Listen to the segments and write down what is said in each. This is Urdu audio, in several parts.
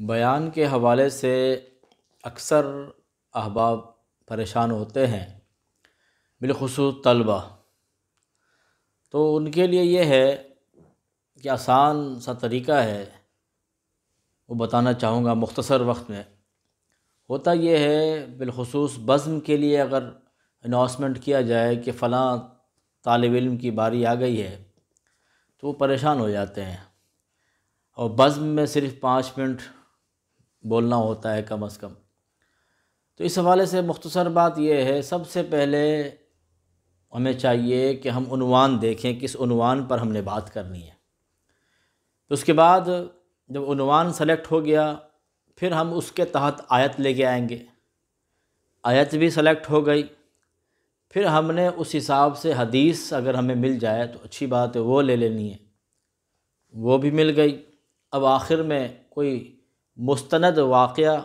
بیان کے حوالے سے اکثر احباب پریشان ہوتے ہیں، بالخصوص طلبہ۔ تو ان کے لیے یہ ہے کہ آسان سا طریقہ ہے، وہ بتانا چاہوں گا مختصر وقت میں۔ ہوتا یہ ہے بالخصوص بزم کے لیے اگر اناؤنسمنٹ کیا جائے کہ فلاں طالب علم کی باری آ گئی ہے تو وہ پریشان ہو جاتے ہیں، اور بزم میں صرف 5 منٹ بولنا ہوتا ہے کم از کم۔ تو اس حوالے سے مختصر بات یہ ہے، سب سے پہلے ہمیں چاہیے کہ ہم عنوان دیکھیں، کس عنوان پر ہم نے بات کرنی ہے۔ اس کے بعد جب عنوان سلیکٹ ہو گیا، پھر ہم اس کے تحت آیت لے کے آئیں گے۔ آیت بھی سلیکٹ ہو گئی، پھر ہم نے اس حساب سے حدیث اگر ہمیں مل جائے تو اچھی بات ہے، وہ لے لینی ہے، وہ بھی مل گئی۔ اب آخر میں کوئی مستند واقعہ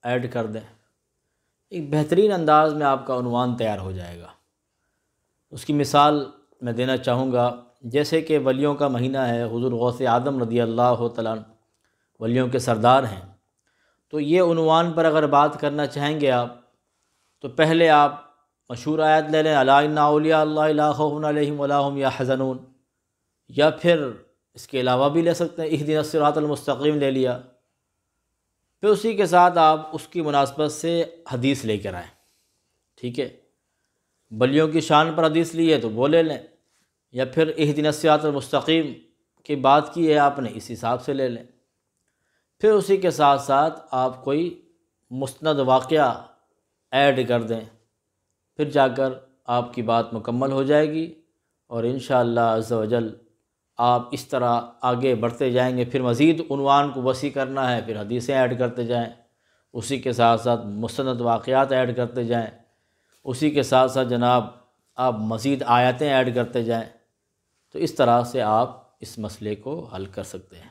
ایڈ کر دیں، ایک بہترین انداز میں آپ کا عنوان تیار ہو جائے گا۔ اس کی مثال میں دینا چاہوں گا، جیسے کہ ولیوں کا مہینہ ہے، حضور غوث اعظم رضی اللہ تعالیٰ عنہ ولیوں کے سردار ہیں، تو یہ عنوان پر اگر بات کرنا چاہیں گے آپ، تو پہلے آپ مشہور آیت لے لیں، الا ان اولیاء اللہ لا خوف علیہم ولا هم یحزنون، یا پھر اس کے علاوہ بھی لے سکتے ہیں، اہدنا الصراط المستقیم لے لیا۔ پھر اسی کے ساتھ آپ اس کی مناسبت سے حدیث لے کر آئیں، ٹھیک ہے؟ ولیوں کی شان پر حدیث لی ہے تو وہ لے لیں، یا پھر اہدنا الصراط المستقیم کی بات کی ہے آپ نے، اس حساب سے لے لیں۔ پھر اسی کے ساتھ ساتھ آپ کوئی مستند واقعہ ایڈ کر دیں، پھر جا کر آپ کی بات مکمل ہو جائے گی، اور انشاءاللہ عز و جل آپ اس طرح آگے بڑھتے جائیں گے۔ پھر مزید عنوان کو وسیع کرنا ہے، پھر حدیثیں ایڈ کرتے جائیں، اسی کے ساتھ ساتھ مستند واقعات ایڈ کرتے جائیں، اسی کے ساتھ ساتھ جناب آپ مزید آیتیں ایڈ کرتے جائیں۔ تو اس طرح سے آپ اس مسئلے کو حل کر سکتے ہیں۔